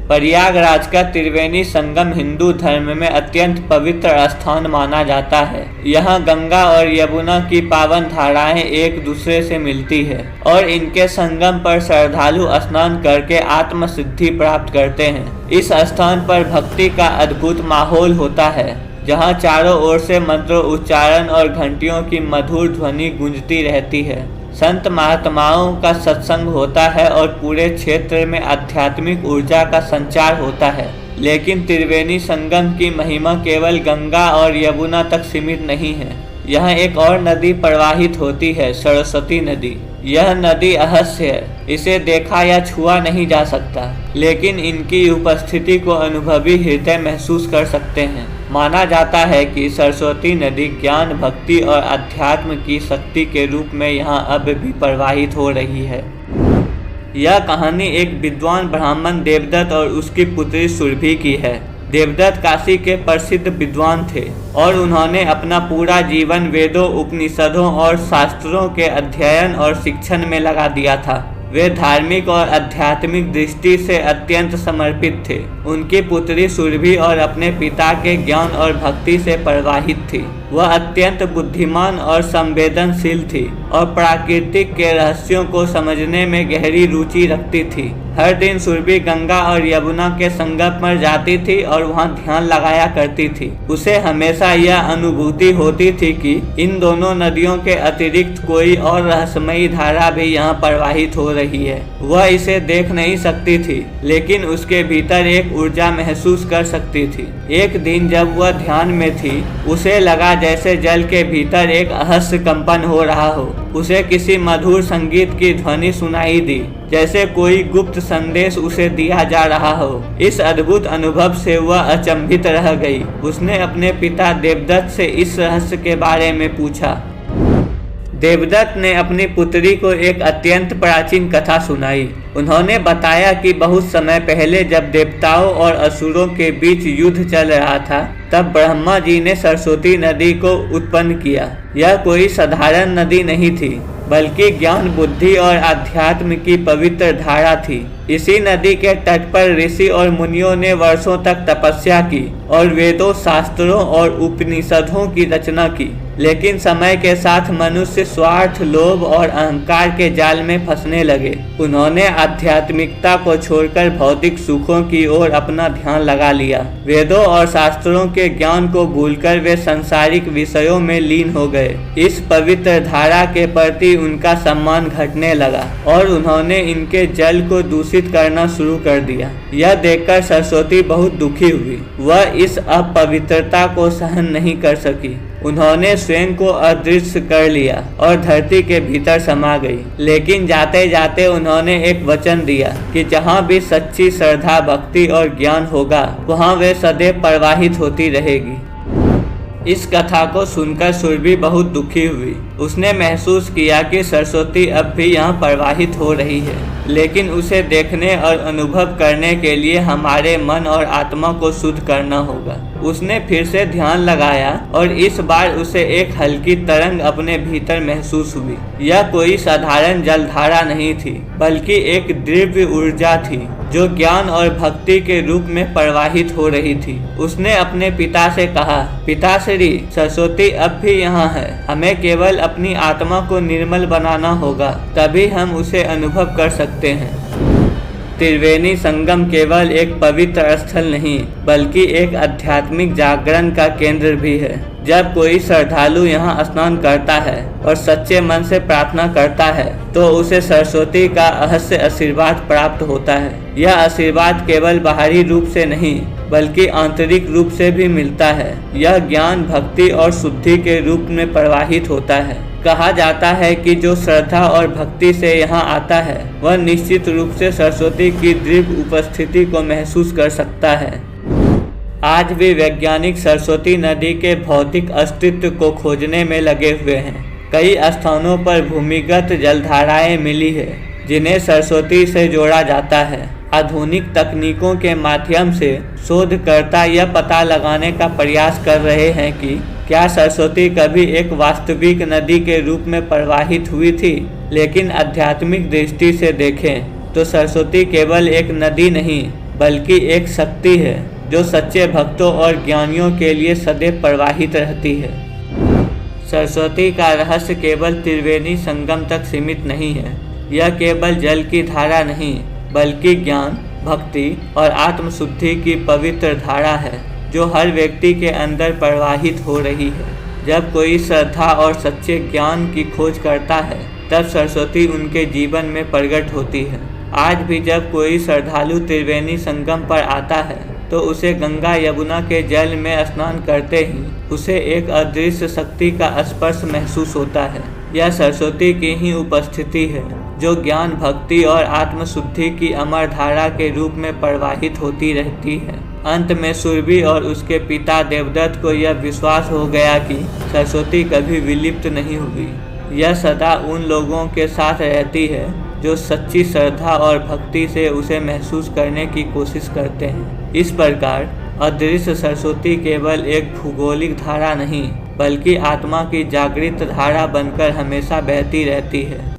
प्रयागराज का त्रिवेणी संगम हिंदू धर्म में अत्यंत पवित्र स्थान माना जाता है। यहाँ गंगा और यमुना की पावन धाराएं एक दूसरे से मिलती है और इनके संगम पर श्रद्धालु स्नान करके आत्म सिद्धि प्राप्त करते हैं। इस स्थान पर भक्ति का अद्भुत माहौल होता है, जहाँ चारों ओर से मंत्रों उच्चारण और घंटियों की मधुर ध्वनि गूंजती रहती है। संत महात्माओं का सत्संग होता है और पूरे क्षेत्र में आध्यात्मिक ऊर्जा का संचार होता है। लेकिन त्रिवेणी संगम की महिमा केवल गंगा और यमुना तक सीमित नहीं है। यहाँ एक और नदी प्रवाहित होती है, सरस्वती नदी। यह नदी रहस्य है, इसे देखा या छुआ नहीं जा सकता, लेकिन इनकी उपस्थिति को अनुभवी हृदय महसूस कर सकते हैं। माना जाता है कि सरस्वती नदी ज्ञान, भक्ति और अध्यात्म की शक्ति के रूप में यहाँ अब भी प्रवाहित हो रही है। यह कहानी एक विद्वान ब्राह्मण देवदत्त और उसकी पुत्री सुरभि की है। देवदत्त काशी के प्रसिद्ध विद्वान थे और उन्होंने अपना पूरा जीवन वेदों, उपनिषदों और शास्त्रों के अध्ययन और शिक्षण में लगा दिया था। वे धार्मिक और आध्यात्मिक दृष्टि से अत्यंत समर्पित थे। उनकी पुत्री सुरभि और अपने पिता के ज्ञान और भक्ति से प्रवाहित थी। वह अत्यंत बुद्धिमान और संवेदनशील थी और प्राकृतिक के रहस्यों को समझने में गहरी रुचि रखती थी। हर दिन सुरभि गंगा और यमुना के संगम पर जाती थी और वहां ध्यान लगाया करती थी। उसे हमेशा यह अनुभूति होती थी कि इन दोनों नदियों के अतिरिक्त कोई और रहस्यमयी धारा भी यहाँ प्रवाहित हो रही है। वह इसे देख नहीं सकती थी, लेकिन उसके भीतर एक ऊर्जा महसूस कर सकती थी। एक दिन जब वह ध्यान में थी, उसे लगा जैसे जल के भीतर एक रहस्य कंपन हो रहा हो। उसे किसी मधुर संगीत की ध्वनि सुनाई दी, जैसे कोई गुप्त संदेश उसे दिया जा रहा हो। इस अद्भुत अनुभव से वह अचंभित रह गई। उसने अपने पिता देवदत्त से इस रहस्य के बारे में पूछा। देवदत्त ने अपनी पुत्री को एक अत्यंत प्राचीन कथा सुनाई। उन्होंने बताया कि बहुत समय पहले जब देवताओं और असुरों के बीच युद्ध चल रहा था, तब ब्रह्मा जी ने सरस्वती नदी को उत्पन्न किया। यह कोई साधारण नदी नहीं थी, बल्कि ज्ञान, बुद्धि और अध्यात्म की पवित्र धारा थी। इसी नदी के तट पर ऋषि और मुनियों ने वर्षों तक तपस्या की और वेदों, शास्त्रों और उपनिषदों की रचना की। लेकिन समय के साथ मनुष्य स्वार्थ, लोभ और अहंकार के जाल में फंसने लगे। उन्होंने आध्यात्मिकता को छोड़कर भौतिक सुखों की ओर अपना ध्यान लगा लिया। वेदों और शास्त्रों के ज्ञान को भूलकर वे सांसारिक विषयों में लीन हो गए। इस पवित्र धारा के प्रति उनका सम्मान घटने लगा और उन्होंने इनके जल को दूषित करना शुरू कर दिया। यह देखकर सरस्वती बहुत दुखी हुई। वह इस अपवित्रता को सहन नहीं कर सकी। उन्होंने स्वयं को अदृश्य कर लिया और धरती के भीतर समा गई। लेकिन जाते जाते उन्होंने एक वचन दिया कि जहाँ भी सच्ची श्रद्धा, भक्ति और ज्ञान होगा, वहाँ वे सदैव प्रवाहित होती रहेगी। इस कथा को सुनकर सुरभि बहुत दुखी हुई। उसने महसूस किया कि सरस्वती अब भी यहाँ प्रवाहित हो रही है, लेकिन उसे देखने और अनुभव करने के लिए हमारे मन और आत्मा को शुद्ध करना होगा। उसने फिर से ध्यान लगाया और इस बार उसे एक हल्की तरंग अपने भीतर महसूस हुई। यह कोई साधारण जलधारा नहीं थी, बल्कि एक दिव्य ऊर्जा थी जो ज्ञान और भक्ति के रूप में प्रवाहित हो रही थी। उसने अपने पिता से कहा, पिताश्री, सरस्वती अब भी यहाँ है। हमें केवल अपनी आत्मा को निर्मल बनाना होगा, तभी हम उसे अनुभव कर सकते हैं। त्रिवेणी संगम केवल एक पवित्र स्थल नहीं, बल्कि एक आध्यात्मिक जागरण का केंद्र भी है। जब कोई श्रद्धालु यहाँ स्नान करता है और सच्चे मन से प्रार्थना करता है, तो उसे सरस्वती का रहस्य आशीर्वाद प्राप्त होता है। यह आशीर्वाद केवल बाहरी रूप से नहीं, बल्कि आंतरिक रूप से भी मिलता है। यह ज्ञान, भक्ति और शुद्धि के रूप में प्रवाहित होता है। कहा जाता है कि जो श्रद्धा और भक्ति से यहाँ आता है, वह निश्चित रूप से सरस्वती की दिव्य उपस्थिति को महसूस कर सकता है। आज भी वैज्ञानिक सरस्वती नदी के भौतिक अस्तित्व को खोजने में लगे हुए हैं। कई स्थानों पर भूमिगत जलधाराएं मिली है, जिन्हें सरस्वती से जोड़ा जाता है। आधुनिक तकनीकों के माध्यम से शोधकर्ता यह पता लगाने का प्रयास कर रहे हैं कि क्या सरस्वती कभी एक वास्तविक नदी के रूप में प्रवाहित हुई थी। लेकिन आध्यात्मिक दृष्टि से देखें तो सरस्वती केवल एक नदी नहीं, बल्कि एक शक्ति है जो सच्चे भक्तों और ज्ञानियों के लिए सदैव प्रवाहित रहती है। सरस्वती का रहस्य केवल त्रिवेणी संगम तक सीमित नहीं है। यह केवल जल की धारा नहीं, बल्कि ज्ञान, भक्ति और आत्मशुद्धि की पवित्र धारा है जो हर व्यक्ति के अंदर प्रवाहित हो रही है। जब कोई श्रद्धा और सच्चे ज्ञान की खोज करता है, तब सरस्वती उनके जीवन में प्रकट होती है। आज भी जब कोई श्रद्धालु त्रिवेणी संगम पर आता है, तो उसे गंगा यमुना के जल में स्नान करते ही उसे एक अदृश्य शक्ति का स्पर्श महसूस होता है। यह सरस्वती की ही उपस्थिति है जो ज्ञान, भक्ति और आत्मशुद्धि की अमर धारा के रूप में प्रवाहित होती रहती है। अंत में सुरभि और उसके पिता देवदत्त को यह विश्वास हो गया कि सरस्वती कभी विलुप्त नहीं हुई। यह सदा उन लोगों के साथ रहती है जो सच्ची श्रद्धा और भक्ति से उसे महसूस करने की कोशिश करते हैं। इस प्रकार अदृश्य सरस्वती केवल एक भौगोलिक धारा नहीं, बल्कि आत्मा की जागृत धारा बनकर हमेशा बहती रहती है।